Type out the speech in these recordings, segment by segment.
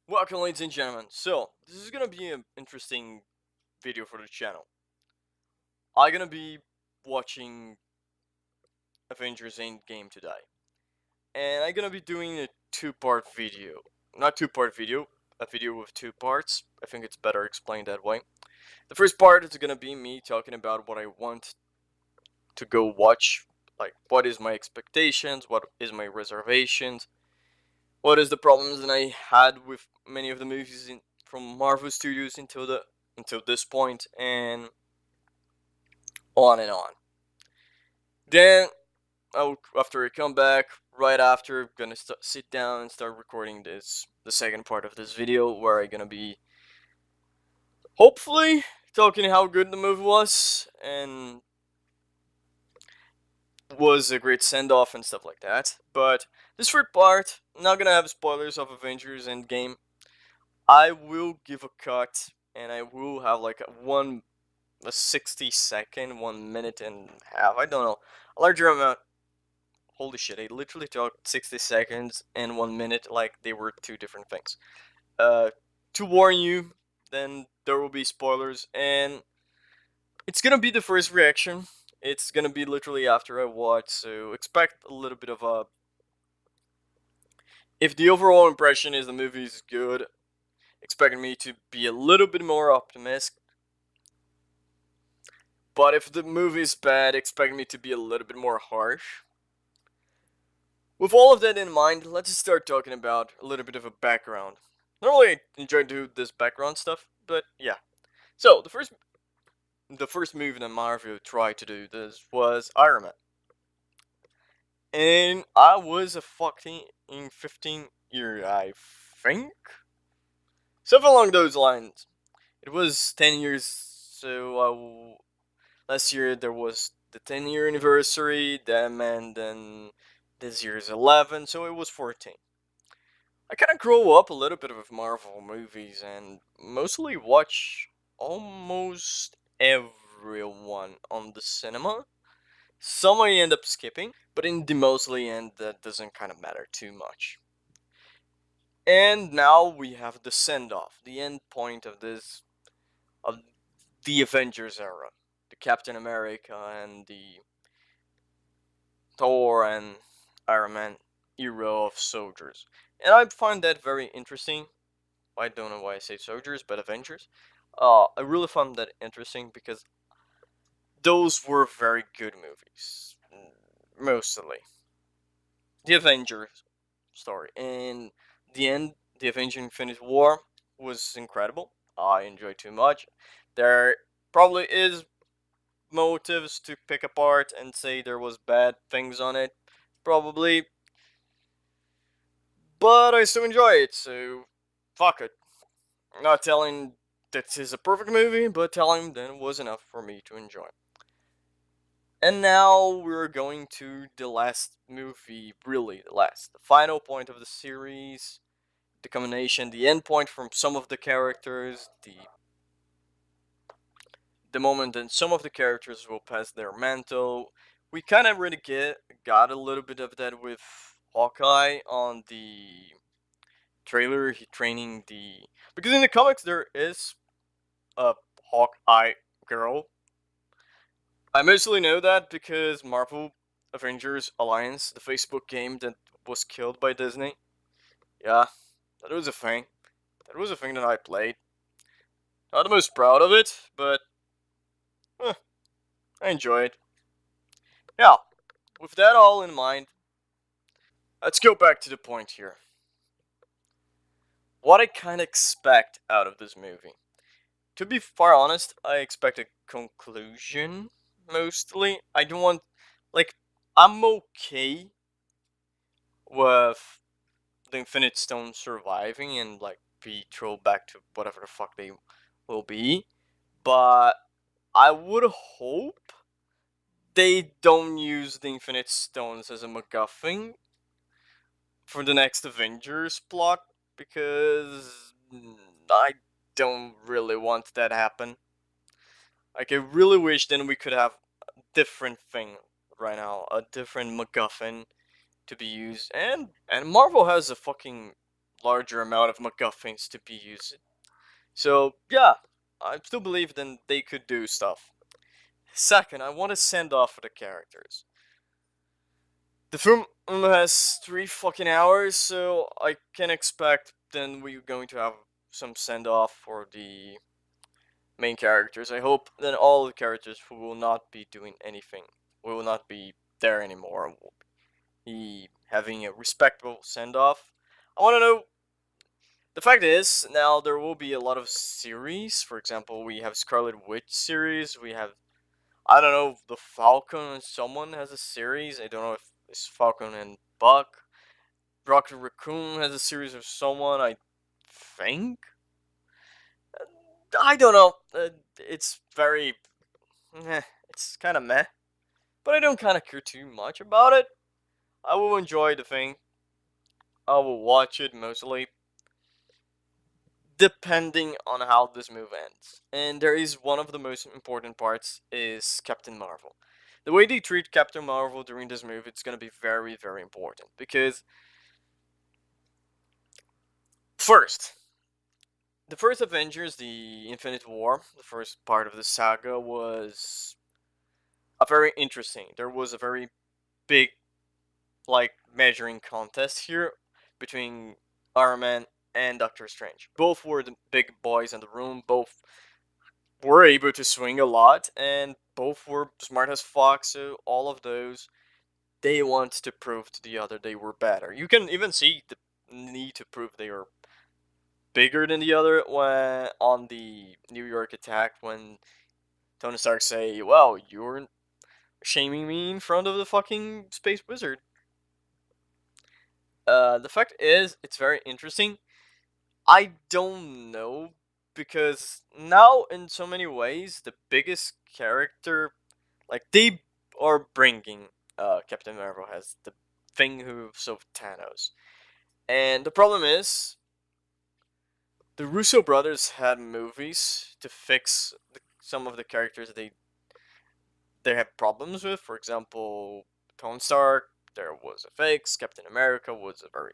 Welcome, ladies and gentlemen. So, this is gonna be an interesting video for the channel. I'm gonna be watching Avengers Endgame today, and I'm gonna be doing a two-part video. Not two-part video, a video with two parts. I think it's better explained that way. The first part is gonna be me talking about what I want to go watch, like what is my expectations, what is my reservations, what is the problems that I had with many of the movies from Marvel Studios until this point, and on and on. Then after I come back, right after, gonna sit down and start recording the second part of this video, where I'm gonna be hopefully talking how good the movie was and was a great send off and stuff like that. But this third part, not gonna have spoilers of Avengers Endgame. I will give a cut, and I will have like a 60-second, 1 minute and a half. I don't know, a larger amount. Holy shit! I literally talked 60 seconds and 1 minute like they were two different things. Uh, to warn you, then there will be spoilers, and it's gonna be the first reaction. It's gonna be literally after I watch, so expect a little bit of a. If the overall impression is the movie is good, expecting me to be a little bit more optimistic. But if the movie is bad, expect me to be a little bit more harsh. With all of that in mind, let's just start talking about a little bit of a background. Normally, I enjoy doing this background stuff, but yeah. So the first movie that Marvel tried to do this was Iron Man, and I was a fucking 15 year, I think, something along those lines. It was 10 years, so last year there was the 10-year anniversary, and then this year's 11, so it was 14. I kind of grew up a little bit with Marvel movies and mostly watch almost everyone on the cinema. Some I end up skipping, but in the mostly end, that doesn't kind of matter too much. And now we have the send off, the end point of the Avengers era, the Captain America and the Thor and Iron Man era of soldiers. And I find that very interesting. I don't know why I say soldiers, but Avengers. I really found that interesting because those were very good movies. Mostly. The Avengers story. And the end, the Avengers Infinite War was incredible. I enjoyed too much. There probably is motives to pick apart and say there was bad things on it. Probably. But I still enjoy it, so fuck it. Not telling that is a perfect movie, but telling that it was enough for me to enjoy. And now we're going to the last movie, really the final point of the series, the culmination, the end point from some of the characters, the moment that some of the characters will pass their mantle. We kind of really got a little bit of that with Hawkeye on the trailer. He training because in the comics there is a Hawkeye girl. I mostly know that because Marvel Avengers Alliance, the Facebook game that was killed by Disney. Yeah, that was a thing. That was a thing that I played. Not the most proud of it, but I enjoy it. Yeah, with that all in mind, let's go back to the point here. What I kind of expect out of this movie. To be far honest, I expect a conclusion, mostly. I don't want. Like, I'm okay with the Infinite Stone surviving and, like, be thrown back to whatever the fuck they will be. But I would hope they don't use the Infinite Stones as a MacGuffin for the next Avengers plot, because I don't really want that happen. Like, I really wish then we could have a different thing right now, a different MacGuffin to be used. And Marvel has a fucking larger amount of MacGuffins to be used. So yeah, I still believe then they could do stuff. Second, I want to send off the characters. The film has 3 fucking hours, so I can expect then we're going to have some send off for the main characters. I hope then all the characters who will not be doing anything, will not be there anymore, will be having a respectable send off. I want to know. The fact is, now there will be a lot of series. For example, we have Scarlet Witch series. We have, I don't know, the Falcon and someone has a series. I don't know if it's Falcon and Buck. Rocket Raccoon has a series of someone. I think. I don't know. It's very, it's kind of meh. But I don't kind of care too much about it. I will enjoy the thing. I will watch it mostly, depending on how this move ends. And there is one of the most important parts is Captain Marvel. The way they treat Captain Marvel during this move, it's gonna be very, very important. Because first, the first Avengers, the Infinite War, the first part of the saga was a very interesting. There was a very big like measuring contest here between Iron Man and Doctor Strange. Both were the big boys in the room. Both were able to swing a lot, and both were smart as fuck. So all of those, they want to prove to the other they were better. You can even see the need to prove they are bigger than the other when on the New York attack when Tony Stark say, "Well, you're shaming me in front of the fucking space wizard." The fact is, it's very interesting. I don't know because now in so many ways the biggest character, like they are bringing Captain Marvel has the thing who's of Thanos, and the problem is the Russo brothers had movies to fix some of the characters they have problems with. For example, Tony Stark. There was a fix. Captain America was a very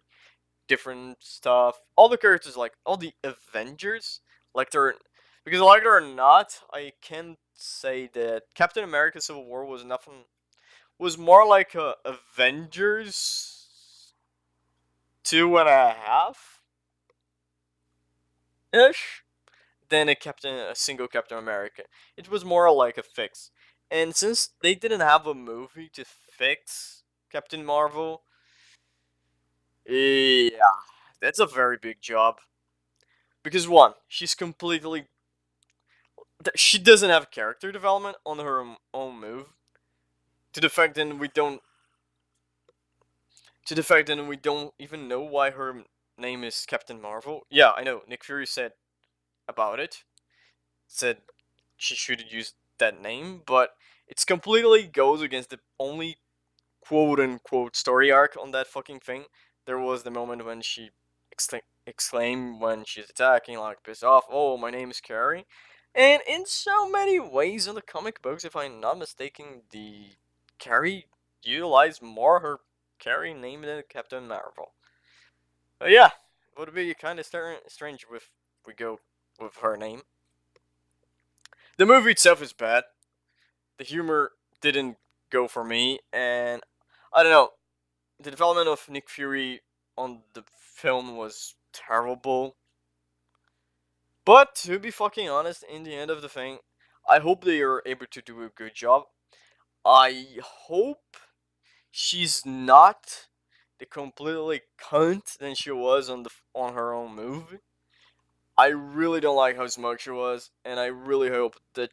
different stuff. All the characters, like all the Avengers, like they're because like it or not, I can say that Captain America: Civil War was nothing. Was more like a Avengers 2.5 ish than a single Captain America. It was more like a fix, and since they didn't have a movie to fix Captain Marvel, yeah, that's a very big job. Because one, she's completely she doesn't have character development on her own move. To the fact that we don't even know why her name is Captain Marvel. Yeah, I know. Nick Fury said about it. Said she should use that name, but it's completely goes against the only quote unquote story arc on that fucking thing. There was the moment when she exclaimed when she's attacking, like pissed off, "Oh, my name is Carrie." And in so many ways in the comic books, if I'm not mistaken, the Carrie utilized more her Carrie name than Captain Marvel. But yeah, it would be kind of strange if we go with her name. The movie itself is bad. The humor didn't go for me, and I don't know. The development of Nick Fury on the film was terrible. But to be fucking honest, in the end of the thing, I hope they are able to do a good job. I hope she's not the completely cunt than she was on her own movie. I really don't like how smug she was, and I really hope that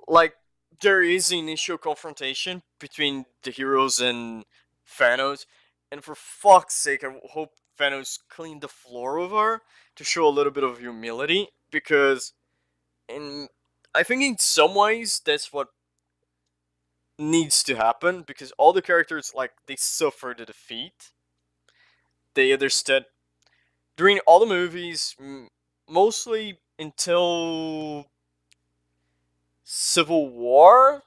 like there is an initial confrontation between the heroes and Thanos, and for fuck's sake, I hope Thanos cleaned the floor with her to show a little bit of humility because in I think in some ways that's what needs to happen because all the characters like they suffer the defeat. They understood during all the movies, mostly until Civil War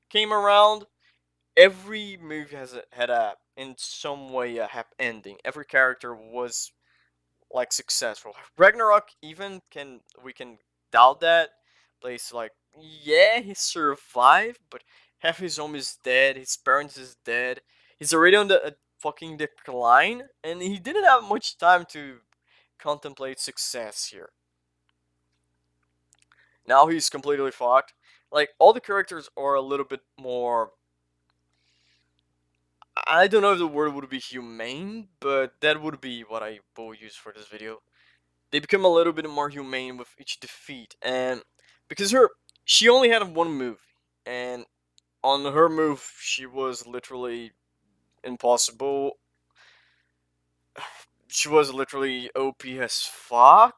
came around. Every movie had a in some way a happy ending. Every character was like successful. Ragnarok even can doubt that. Place like, yeah, he survived, but half his home is dead. His parents is dead. He's already on the fucking decline, and he didn't have much time to contemplate success here. Now he's completely fucked. Like, all the characters are a little bit more. I don't know if the word would be humane, but that would be what I will use for this video. They become a little bit more humane with each defeat, and because she only had one move, and on her move she was literally impossible. She was literally OP as fuck.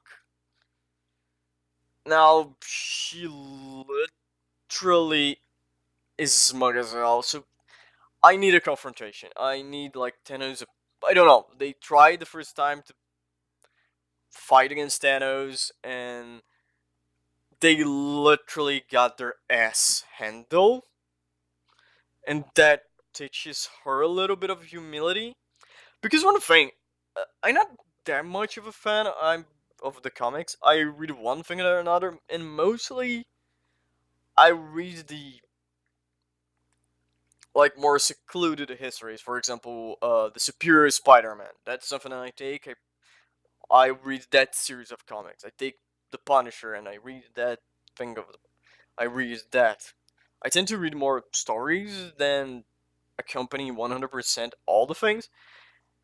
Now she literally is smug as hell, so I need a confrontation. I need like Thanos. I don't know. They tried the first time to fight against Thanos, and they literally got their ass handled, and that teaches her a little bit of humility. Because one thing, I'm not that much of a fan. I'm of the comics. I read one thing or another, and mostly I read the like more secluded histories. For example, the Superior Spider-Man. That's something that I take. I read that series of comics. I take the Punisher and I read that thing of. I read that. I tend to read more stories than accompany 100% all the things.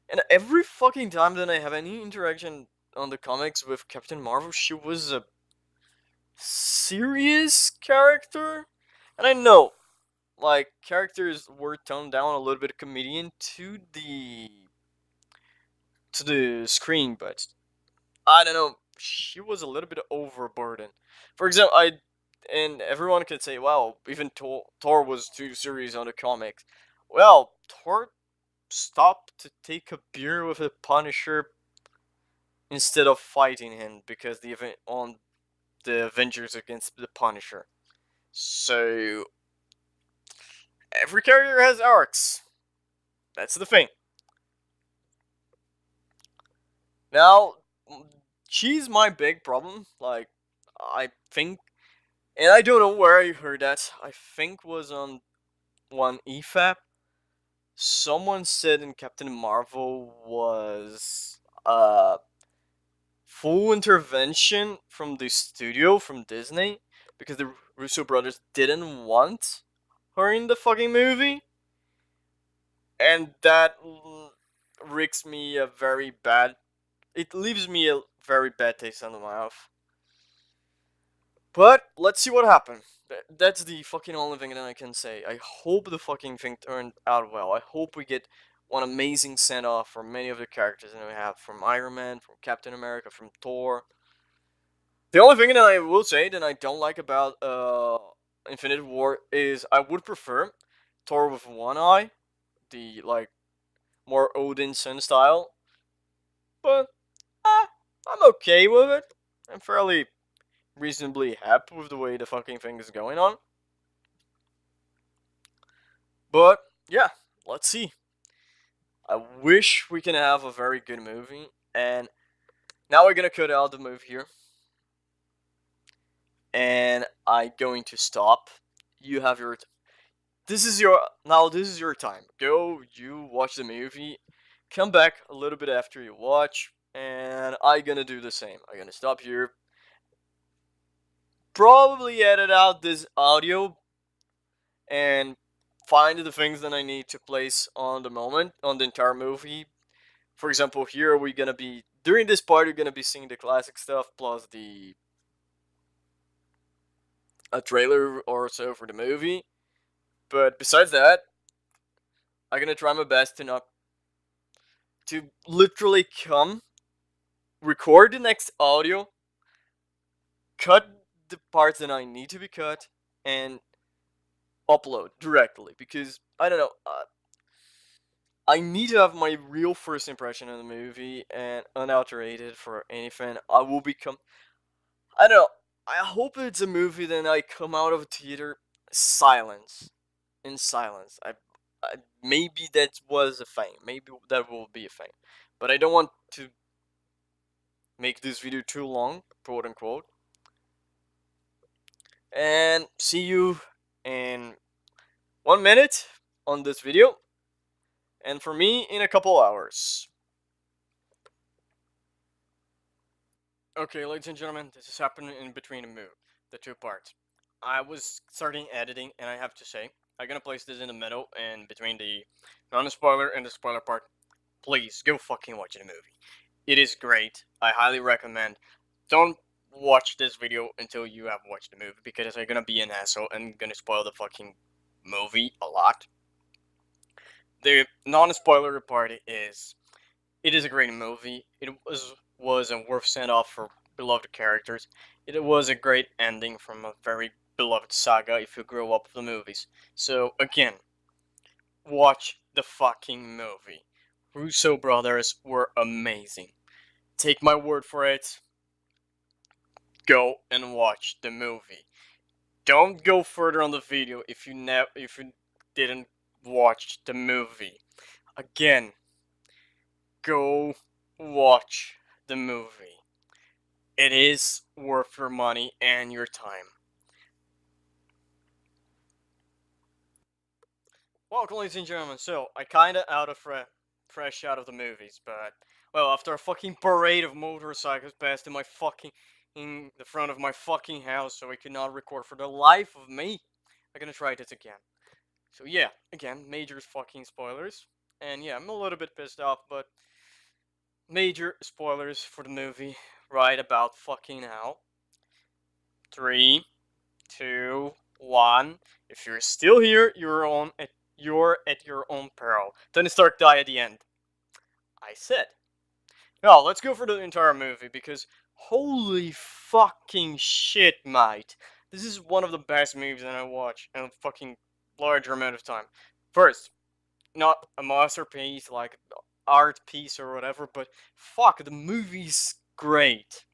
And every fucking time that I have any interaction on the comics with Captain Marvel, she was a serious character. And I know, like, characters were toned down a little bit comedian to the screen, but I don't know, she was a little bit overburdened. For example, and everyone could say, "Well, even Thor was too serious on the comics." Well, Thor stopped to take a beer with the Punisher instead of fighting him because the event on the Avengers against the Punisher. So every character has arcs. That's the thing. Now, she's my big problem. Like, I think, and I don't know where I heard that. I think was on one EFAP. Someone said in Captain Marvel was full intervention from the studio, from Disney, because the Russo brothers didn't want her in the fucking movie, and that rigs me a very bad. It leaves me a very bad taste in the mouth. But let's see what happens. That's the fucking only thing that I can say. I hope the fucking thing turned out well. I hope we get one amazing send off from many of the characters that we have, from Iron Man, from Captain America, from Thor. The only thing that I will say that I don't like about Infinite War is I would prefer Thor with one eye, the like more Odin Sun style. But I'm okay with it. I'm fairly reasonably happy with the way the fucking thing is going on. But yeah, let's see. I wish we can have a very good movie. And now we're gonna cut out the movie here. And I'm going to stop. You have your this is your now this is your time. Go, you watch the movie. Come back a little bit after you watch, and I'm gonna do the same. I'm gonna stop here. Probably edit out this audio and find the things that I need to place on the moment on the entire movie. For example, here we're gonna be during this part we're gonna be seeing the classic stuff plus the a trailer or so for the movie. But besides that, I'm gonna try my best to not to literally come record the next audio, cut the parts that I need to be cut, and upload directly because I don't know. I need to have my real first impression of the movie and unalterated for anything. I will become. I don't know. I hope it's a movie that I come out of theater silence, in silence. Maybe that was a thing. Maybe that will be a thing, but I don't want to make this video too long, quote unquote. And see you in 1 minute on this video, and for me in a couple hours. Okay, ladies and gentlemen, this is happening in between the two parts. I was starting editing, and I have to say, I'm gonna place this in the middle and between the non-spoiler and the spoiler part. Please go fucking watch the movie. It is great. I highly recommend. Don't watch this video until you have watched the movie, because I'm gonna be an asshole and gonna spoil the fucking movie a lot. The non-spoiler part is, it is a great movie. It was a worth send off for beloved characters. It was a great ending from a very beloved saga if you grew up with the movies. So again, watch the fucking movie. Russo brothers were amazing. Take my word for it. Go and watch the movie. Don't go further on the video if you didn't watch the movie. Again, go watch the movie. It is worth your money and your time. Welcome, ladies and gentlemen. So, I kinda fresh out of the movies, but, well, after a fucking parade of motorcycles passed in the front of my fucking house, so I could not record for the life of me, I'm gonna try this again. So yeah, again, major fucking spoilers. And yeah, I'm a little bit pissed off, but major spoilers for the movie right about fucking now. 3, 2, 1. If you're still here, you're at your own peril. Tony Stark die at the end. I said. Now, let's go for the entire movie, because holy fucking shit, mate. This is one of the best movies that I watch in a fucking larger amount of time. First, not a masterpiece like art piece or whatever, but fuck, the movie's great.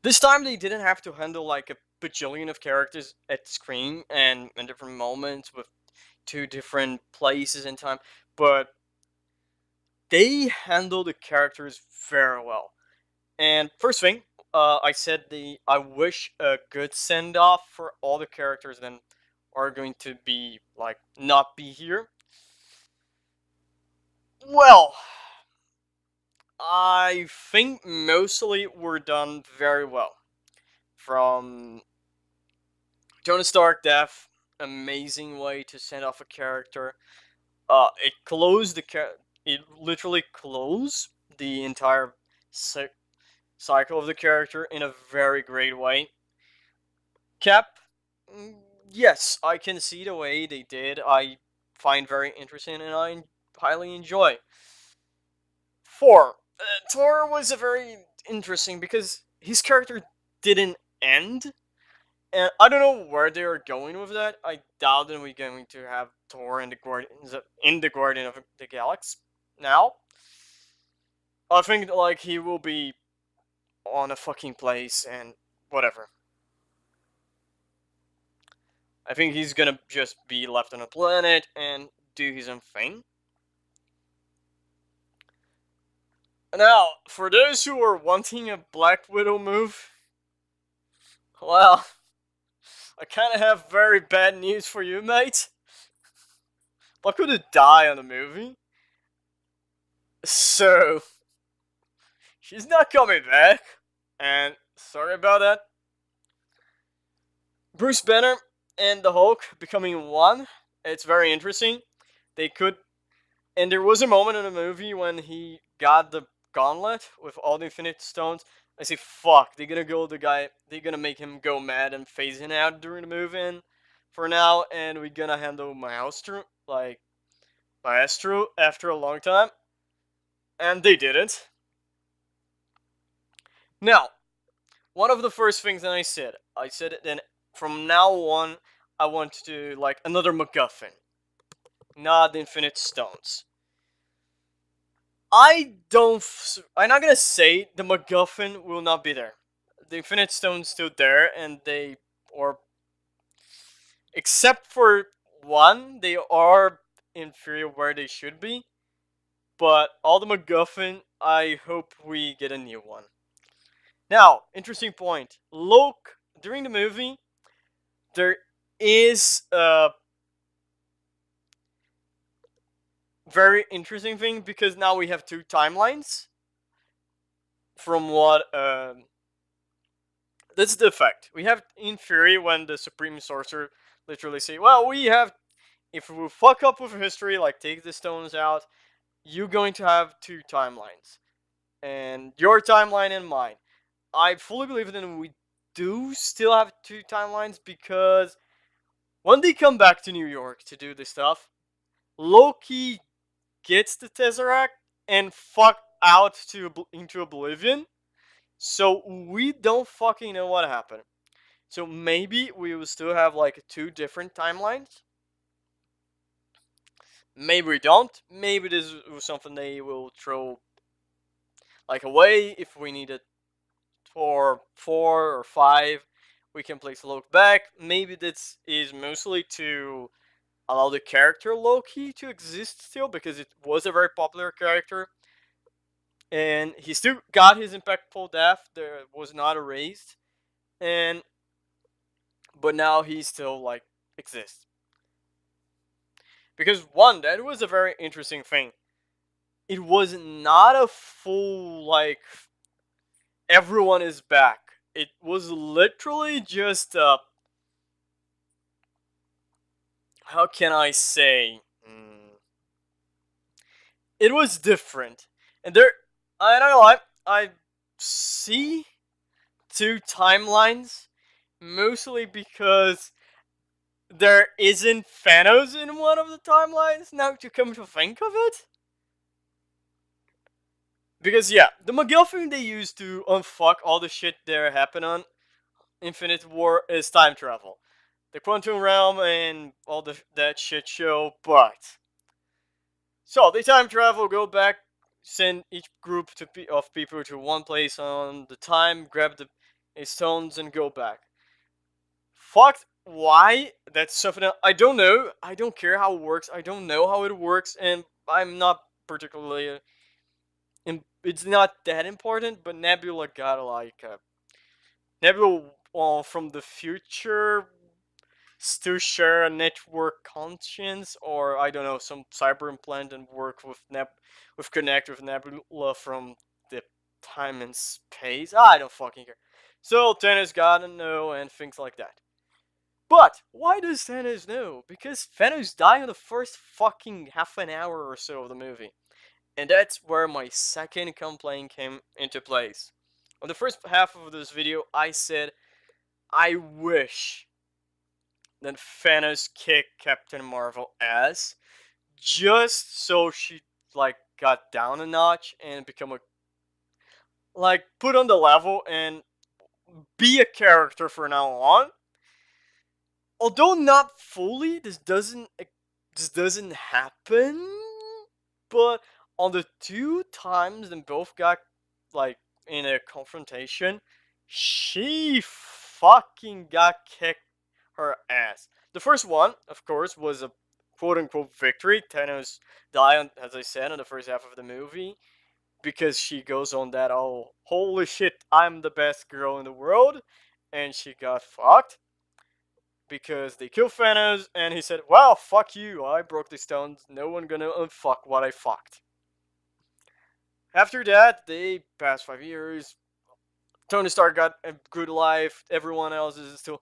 This time they didn't have to handle like a bajillion of characters at screen and in different moments with two different places in time, but they handle the characters very well. And first thing, I said I wish a good send off for all the characters that are going to be like not be here. Well, I think mostly were done very well. From Tony Stark death, amazing way to send off a character. It literally closed the entire cycle of the character in a very great way. Cap, mm, yes, I can see the way they did. I find very interesting and I highly enjoy. 4. Thor was a very interesting because his character didn't end, and I don't know where they are going with that. I doubt that we're going to have Thor in the Guardian of the Galaxy now. I think like he will be on a fucking place and whatever. I think he's gonna just be left on a planet and do his own thing. Now, for those who are wanting a Black Widow move, well, I kind of have very bad news for you, mate. Black Widow die on the movie, so she's not coming back. And sorry about that. Bruce Banner and the Hulk becoming one. It's very interesting. They could, and there was a moment in the movie when he got the gauntlet with all the Infinite Stones. I say, fuck, they're gonna make him go mad and phase him out during the movie. And for now, and we're gonna handle Maestro after a long time. And they didn't. Now, one of the first things that I said it then from now on, I want to like another MacGuffin, not the Infinite Stones. I'm not gonna say the MacGuffin will not be there. The Infinite Stone's still there, and except for one, they are inferior where they should be. But all the MacGuffin, I hope we get a new one. Now, interesting point. Look, during the movie, there is a very interesting thing because now we have two timelines from what that's the effect. We have in theory when the Supreme Sorcerer literally say, well, we have if we fuck up with history, like take the stones out, you're going to have two timelines. And your timeline and mine. I fully believe that we do still have two timelines because when they come back to New York to do this stuff, Loki gets the Tesseract and fuck out into oblivion. So we don't fucking know what happened. So maybe we will still have like two different timelines. Maybe we don't. Maybe this was something they will throw like away if we need it for 4 or 5. We can place Loki back. Maybe this is mostly to allow the character Loki to exist still because it was a very popular character. And he still got his impactful death. There was not erased. And but now he still like exists. Because one, that was a very interesting thing. It was not a full like everyone is back. It was literally just how can I say? It was different, and there. I don't know. I see two timelines mostly because there isn't Thanos in one of the timelines. Now to come to think of it, because yeah, the MacGuffin they used to unfuck all the shit that happened on Infinite War is time travel, the quantum realm, and all that shit show. But so they time travel, go back, send each group of people to one place on the time, grab the stones, and go back. Fucked. Why? That's something I don't know. I don't care how it works. I don't know how it works, and I'm not particularly. It's not that important, but Nebula got like Nebula from the future still share a network conscience, or I don't know, some cyber implant and work with connect with Nebula from the time and space. I don't fucking care. So Thanos gotta know and things like that. But why does Thanos know? Because Thanos died in the first fucking half an hour or so of the movie. And that's where my second complaint came into place. On the first half of this video, I said, I wish that Thanos kicked Captain Marvel ass just so she like got down a notch and become a like put on the level and be a character from now on. Although not fully, this doesn't happen. But on the two times them both got like in a confrontation, she fucking got kicked her ass. The first one, of course, was a quote unquote victory. Thanos died, as I said, in the first half of the movie because she goes on that oh holy shit, I'm the best girl in the world, and she got fucked because they killed Thanos, and he said, "Well, fuck you. I broke the stones. No one gonna unfuck what I fucked." After that, they passed 5 years. Tony Stark got a good life. Everyone else is still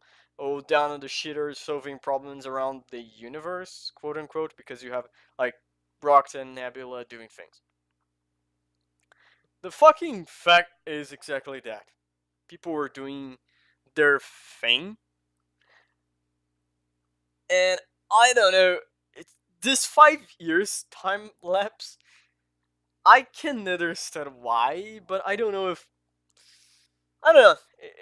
down on the shitters, solving problems around the universe, quote unquote, because you have like Rocket and Nebula doing things. The fucking fact is exactly that. People were doing their thing, and I don't know. It's this 5 years time lapse. I can understand why, but I don't know if I don't know.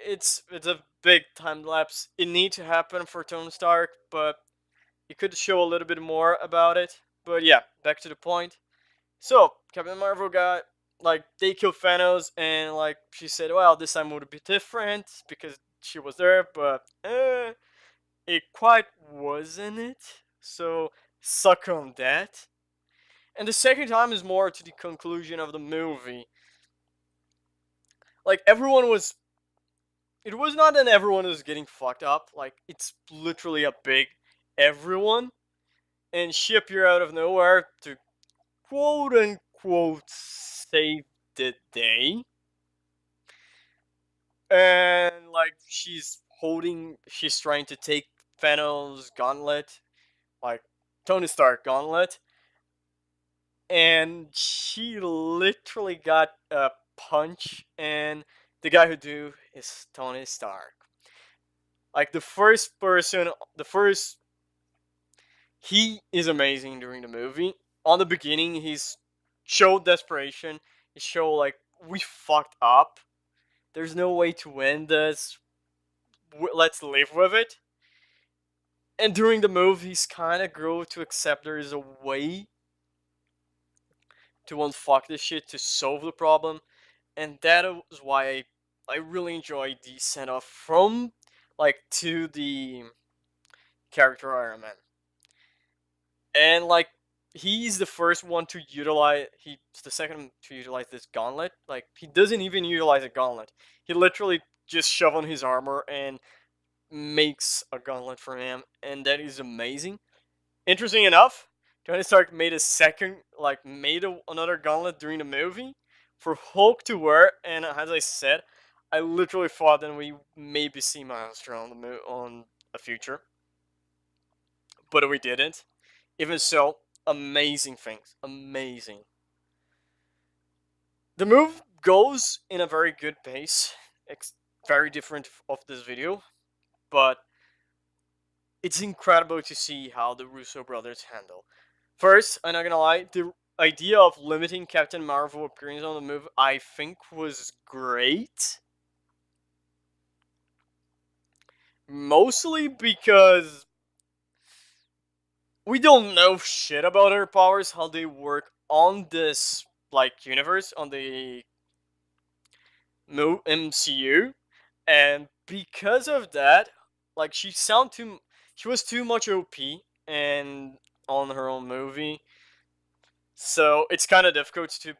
It's a big time lapse. It needs to happen for Tony Stark, but you could show a little bit more about it. But yeah, back to the point. So Captain Marvel got like they killed Thanos, and like she said, well, this time would be different because she was there, but it quite wasn't it. So suck on that. And the second time is more to the conclusion of the movie. Like everyone was, it was not that everyone was getting fucked up. Like it's literally a big everyone, and she appeared out of nowhere to quote unquote save the day. And like she's trying to take Thanos' gauntlet, like Tony Stark gauntlet, and she literally got a punch, and the guy who do is Tony Stark. Like the first, he is amazing during the movie. On the beginning, he's showed desperation. He showed like we fucked up. There's no way to win this. Let's live with it. And during the movie, he's kind of grew to accept there is a way to unfuck this shit to solve the problem, and that is why I really enjoyed the send off from like to the character Iron Man. And like he's the first one to utilize, he's the second to utilize this gauntlet. Like he doesn't even utilize a gauntlet. He literally just shove on his armor and makes a gauntlet for him, and that is amazing. Interesting enough, Tony Stark made a second, like another gauntlet during the movie for Hulk to wear, and as I said, I literally thought that we maybe see Maelstrom on on a future, but we didn't. Even so, amazing things, amazing. The move goes in a very good pace. It's very different of this video, but it's incredible to see how the Russo brothers handle. First, I'm not gonna lie, the idea of limiting Captain Marvel appearance on the move, I think, was great. Mostly because we don't know shit about her powers, how they work on this like universe, on the MCU, and because of that, like she was too much OP and on her own movie, so it's kind of difficult to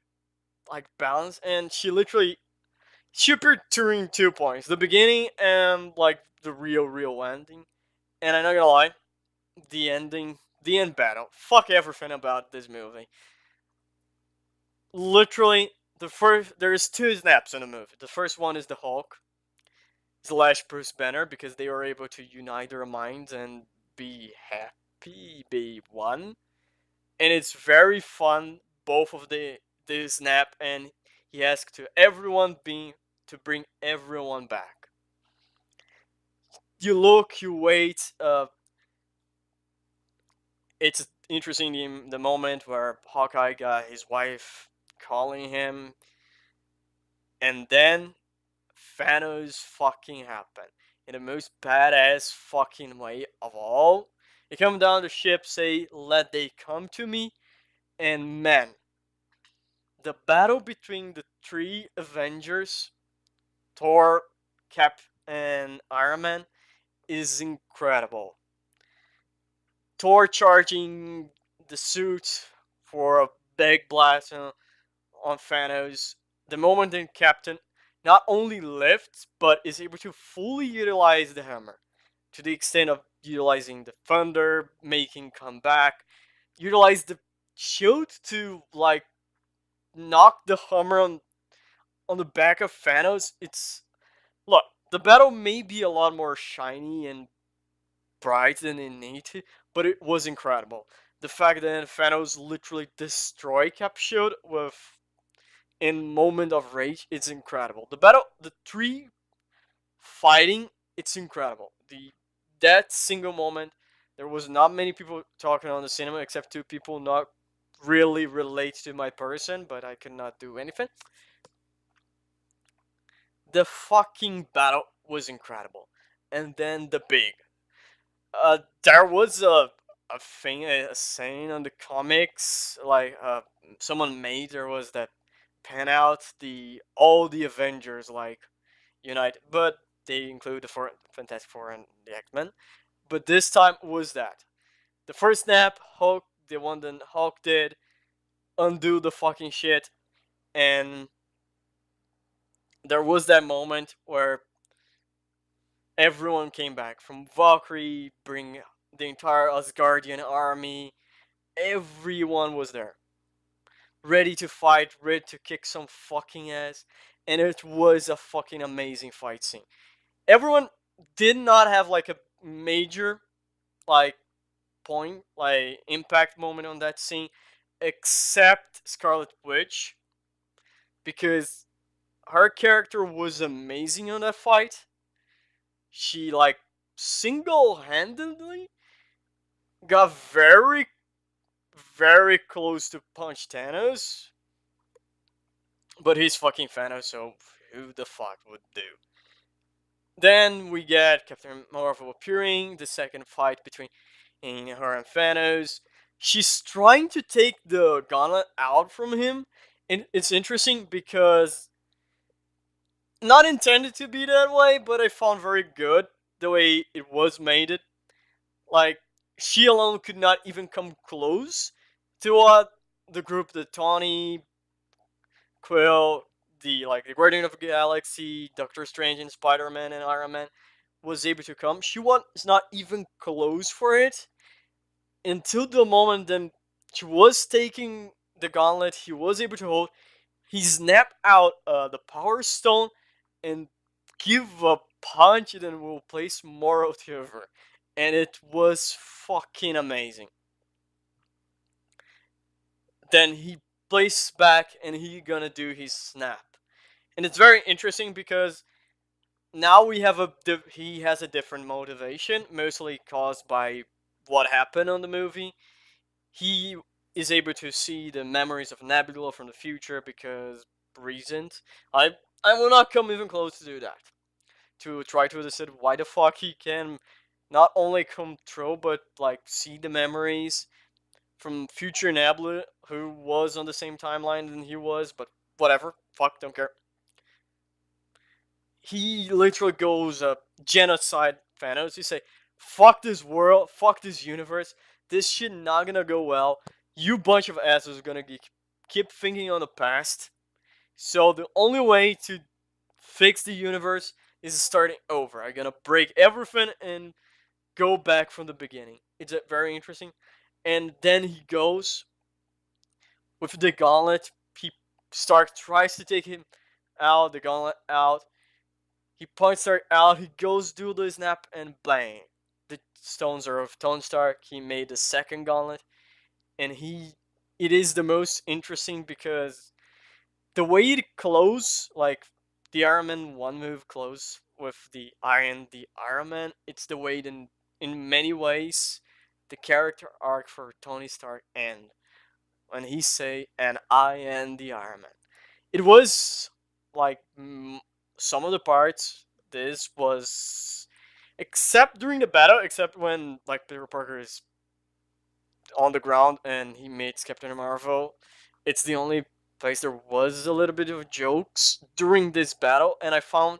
like balance. And she appeared during 2 points, the beginning and like the real ending. And I'm not gonna lie, the end battle, fuck everything about this movie. Literally, there's two snaps in the movie. The first one is the Hulk slash Bruce Banner, because they are able to unite their minds and be happy, be one, and it's very fun. Both of the snap, and he asks to everyone being to bring everyone back. You look, you wait. It's interesting the moment where Hawkeye got his wife calling him, and then Thanos fucking happened in the most badass fucking way of all. He come down the ship, say, "Let they come to me," and man, the battle between the three Avengers, Thor, Cap, and Iron Man, is incredible. Thor charging the suit for a big blast on Thanos. The moment the Captain not only lifts, but is able to fully utilize the hammer to the extent of utilizing the thunder, making come back, utilize the shield to like knock the hammer on the back of Thanos. It's look, the battle may be a lot more shiny and bright than it needed to, but it was incredible. The fact that Thanos literally destroyed Cap Shield with in moment of rage, it's incredible. The battle, the three fighting, it's incredible. The that single moment, there was not many people talking on the cinema except two people not really relate to my person, but I could not do anything. The fucking battle was incredible, and then the big. There was a thing, a saying on the comics, like someone made, there was that pan out the all the Avengers like unite, but they include the Fantastic Four and the X-Men. But this time was that the first snap, Hulk, the one that Hulk did, undo the fucking shit. And there was that moment where everyone came back from Valkyrie, bring the entire Asgardian army. Everyone was there, ready to fight, ready to kick some fucking ass, and it was a fucking amazing fight scene. Everyone did not have like a major like point, like impact moment on that scene, except Scarlet Witch, because her character was amazing on that fight. She like single-handedly got very close to punch Thanos, but he's fucking Thanos, so who the fuck would do? Then we get Captain Marvel appearing, the second fight between her and Thanos. She's trying to take the gauntlet out from him, and it's interesting because not intended to be that way, but I found very good the way it was made. It like she alone could not even come close to what the group, the Tawny, Quill, the Guardian of the Galaxy, Doctor Strange, and Spider-Man and Iron Man was able to come. She was not even close for it until the moment then she was taking the gauntlet. He was able to hold. He snapped out the Power Stone and give a punch and will place Moro to her, and it was fucking amazing. Then he places back and he gonna do his snap, and it's very interesting because now we have he has a different motivation, mostly caused by what happened on the movie. He is able to see the memories of Nebula from the future because reasons. I will not come even close to do that. To try to decide why the fuck he can not only control but like see the memories from future Nebula, who was on the same timeline than he was, but whatever. Fuck, don't care. He literally goes genocide Thanos. He say, "Fuck this world, fuck this universe. This shit not gonna go well. You bunch of assholes are gonna keep thinking on the past. So the only way to fix the universe is starting over. I'm gonna break everything and go back from the beginning." It's very interesting. And then he goes with the gauntlet. Stark tries to take him out, the gauntlet out. He points Stark out, he goes do the snap, and bang. The stones are of Tony Stark. He made the second gauntlet, and it is the most interesting because the way it close, like the Iron Man 1 move close with the Iron Man, it's the way in many ways the character arc for Tony Stark end when he say, "And I am the Iron Man." It was like some of the parts. This was except during the battle, except when like Peter Parker is on the ground and he meets Captain Marvel. It's the only place there was a little bit of jokes during this battle, and I found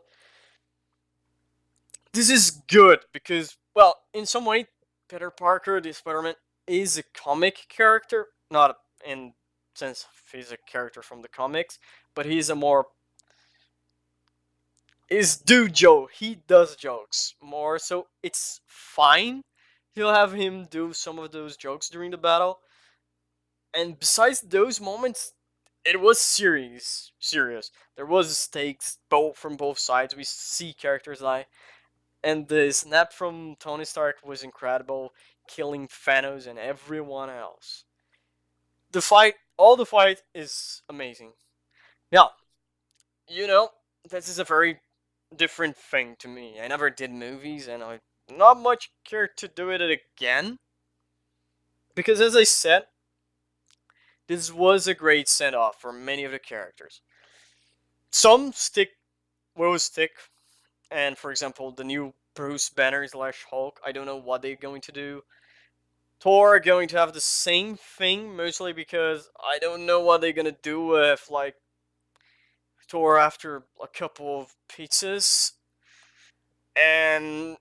this is good because, well, in some way, Peter Parker, the Spider-Man, is a comic character, not in sense he's a character from the comics, but he's a more is do Joe. He does jokes more, so it's fine. He'll have him do some of those jokes during the battle, and besides those moments, it was serious. There was stakes both from both sides. We see characters die, and the snap from Tony Stark was incredible, killing Thanos and everyone else. All the fight is amazing. Now, you know, this is a very different thing to me. I never did movies, and I not much care to do it again. Because as I said, this was a great send off for many of the characters. Some will stick, and for example, the new Bruce Banner slash Hulk, I don't know what they're going to do. Thor are going to have the same thing, mostly because I don't know what they're gonna do with like Thor after a couple of pizzas. And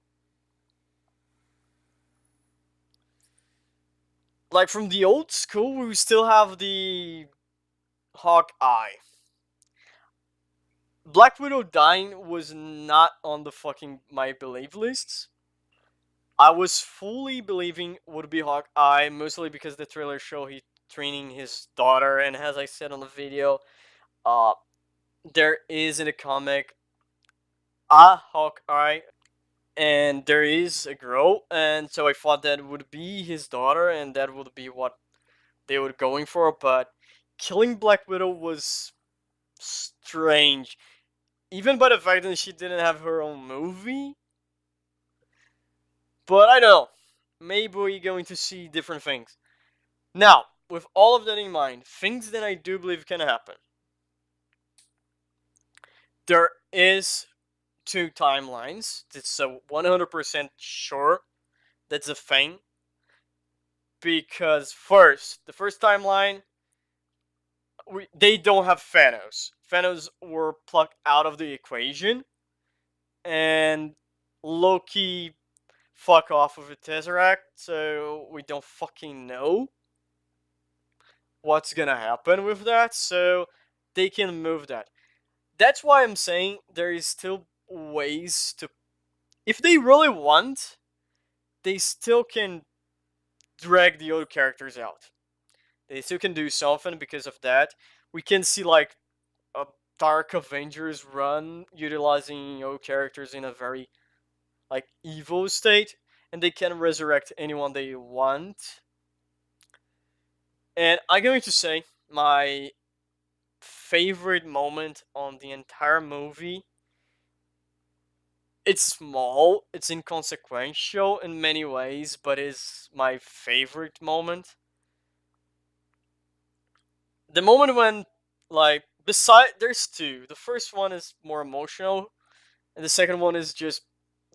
Like from the old school, we still have the Hawkeye. Black Widow dying was not on the fucking my believe lists. I was fully believing would be Hawkeye, mostly because the trailer show he training his daughter, and as I said on the video, uh, there is in the comic a Hawkeye, and there is a girl, and so I thought that would be his daughter, and that would be what they were going for. But killing Black Widow was strange, even by the fact that she didn't have her own movie. But I don't know. Maybe we're going to see different things. Now, with all of that in mind, things that I do believe can happen. There is two timelines. It's a 100% sure that's a thing. Because first, the first timeline, they don't have Thanos. Thanos were plucked out of the equation, and Loki fuck off with the Tesseract, so we don't fucking know what's gonna happen with that, so they can move that. That's why I'm saying there is still ways to. If they really want, they still can drag the old characters out. They still can do something because of that. We can see like a Dark Avengers run utilizing old characters in a very like evil state, and they can resurrect anyone they want. And I'm going to say my favorite moment on the entire movie. It's small, it's inconsequential in many ways, but is my favorite moment. The moment when, like, beside there's two. The first one is more emotional, and the second one is just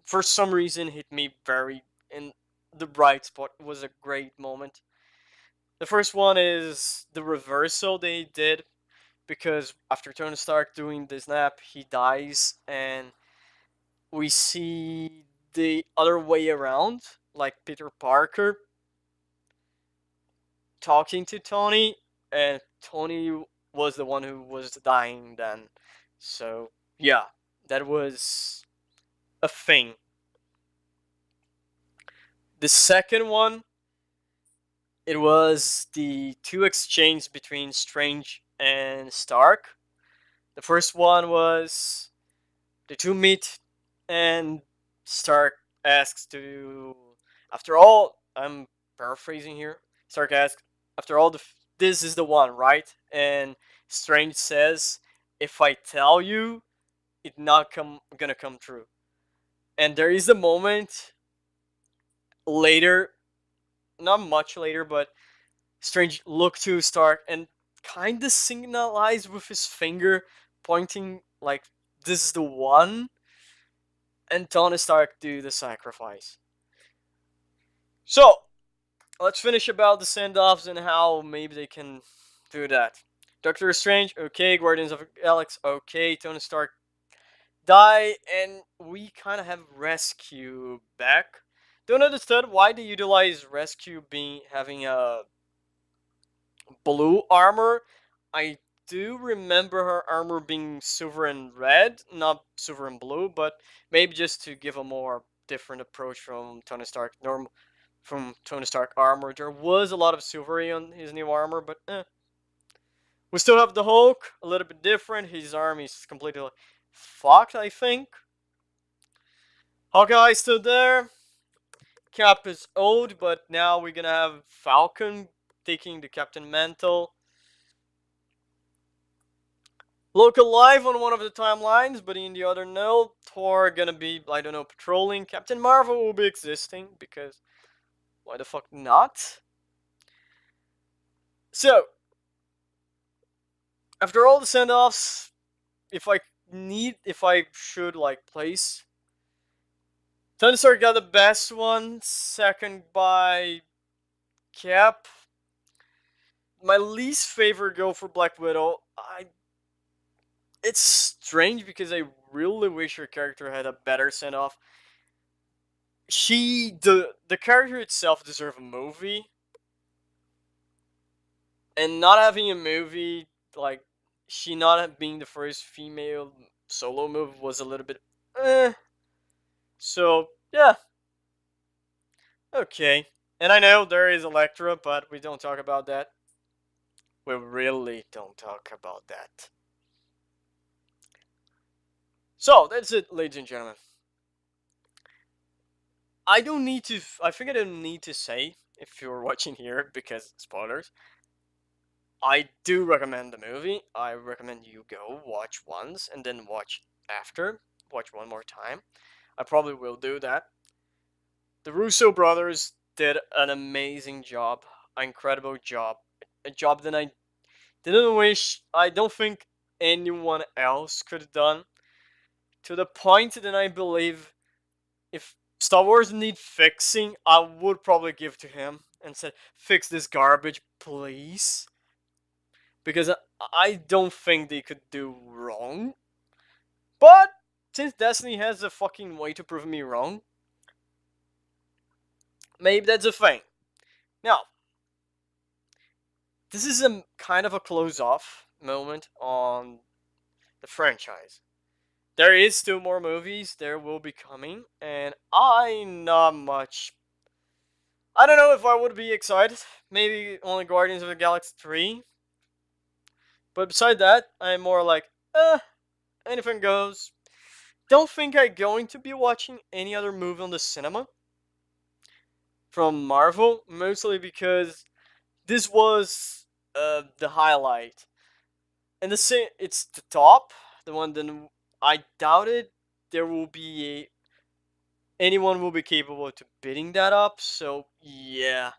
for some reason hit me very in the bright spot. It was a great moment. The first one is the reversal they did because after Tony Stark doing the snap, he dies, and we see the other way around, like Peter Parker talking to Tony, and Tony was the one who was dying then. So, yeah, that was a thing. The second one, it was the two exchanges between Strange and Stark. The first one was the two meet, and Stark asks to. After all, I'm paraphrasing here. Stark asks, after all, this is the one, right? And Strange says, "If I tell you, it's not gonna come true." And there is a moment later, not much later, but Strange look to Stark and kind of signalize with his finger, pointing like this is the one, and Tony Stark do the sacrifice. So let's finish about the send-offs and how maybe they can do that. Doctor Strange, okay. Guardians of the Galaxy, okay. Tony Stark die, and we kind of have Rescue back. Don't understand why they utilize Rescue being having a blue armor. I do remember her armor being silver and red, not silver and blue, but maybe just to give a more different approach from Tony Stark armor. There was a lot of silvery on his new armor, but we still have the Hulk, a little bit different. His arm is completely fucked, I think. Hawkeye's still there. Cap is old, but now we're gonna have Falcon taking the Captain Mantle. Loki alive on one of the timelines, but in the other no. Thor gonna be, I don't know, patrolling. Captain Marvel will be existing, because why the fuck not? So, after all the send-offs, if I should, like, place, Tony Stark got the best one, second by Cap. My least favorite go for Black Widow. It's strange because I really wish her character had a better send-off. The character itself deserves a movie. and not having a movie like she not being the first female solo movie was a little bit eh. So yeah, okay. And I know there is Electra, but we don't talk about that. We really don't talk about that. So that's it, ladies and gentlemen. I don't need to. I think I don't need to say if you're watching here because spoilers. I do recommend the movie. I recommend you go watch once and then watch after. Watch one more time. I probably will do that. The Russo brothers did an amazing job, an incredible job, a job that I didn't wish. I don't think anyone else could have done. To the point that I believe if Star Wars need fixing, I would probably give to him and said, "Fix this garbage, please," because I don't think they could do wrong. But since Destiny has a fucking way to prove me wrong, maybe that's a thing. Now, this is a kind of a close-off moment on the franchise. There is still more movies. There will be coming, and I'm not much. I don't know if I would be excited. Maybe only Guardians of the Galaxy 3. But beside that, I'm more like, anything goes. Don't think I'm going to be watching any other movie on the cinema from Marvel, mostly because this was the highlight. And it's the top, the one that I doubted there will be anyone will be capable to bidding that up. So yeah,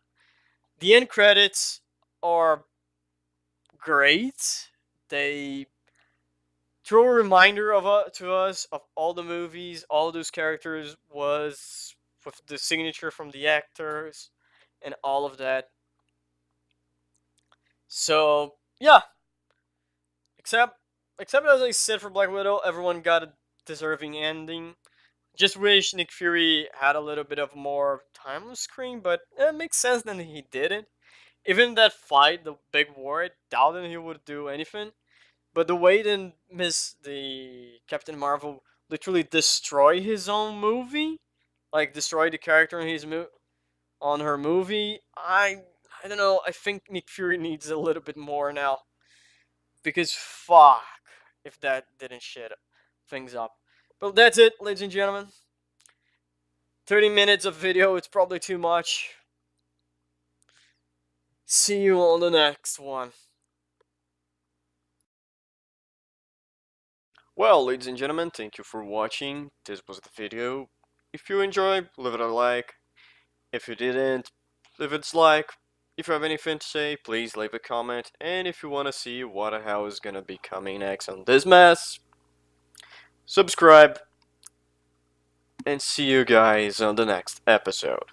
the end credits are great. They throw a reminder of to us of all the movies, all those characters was with the signature from the actors and all of that. So yeah, except as I said for Black Widow, everyone got a deserving ending. Just wish Nick Fury had a little bit of more time on screen, but it makes sense that he didn't. Even that fight, the big war, I doubted he would do anything. But the way then the Captain Marvel literally destroy his own movie, like destroy the character in on her movie, I don't know. I think Nick Fury needs a little bit more now because fuck if that didn't shit things up. But that's it, ladies and gentlemen. 30 minutes of video, it's probably too much. See you on the next one. Well, ladies and gentlemen, thank you for watching. This was the video. If you enjoyed, leave it a like. If you didn't, leave a dislike. If you have anything to say, please leave a comment. And if you want to see what the hell is gonna be coming next on this mess, subscribe. And see you guys on the next episode.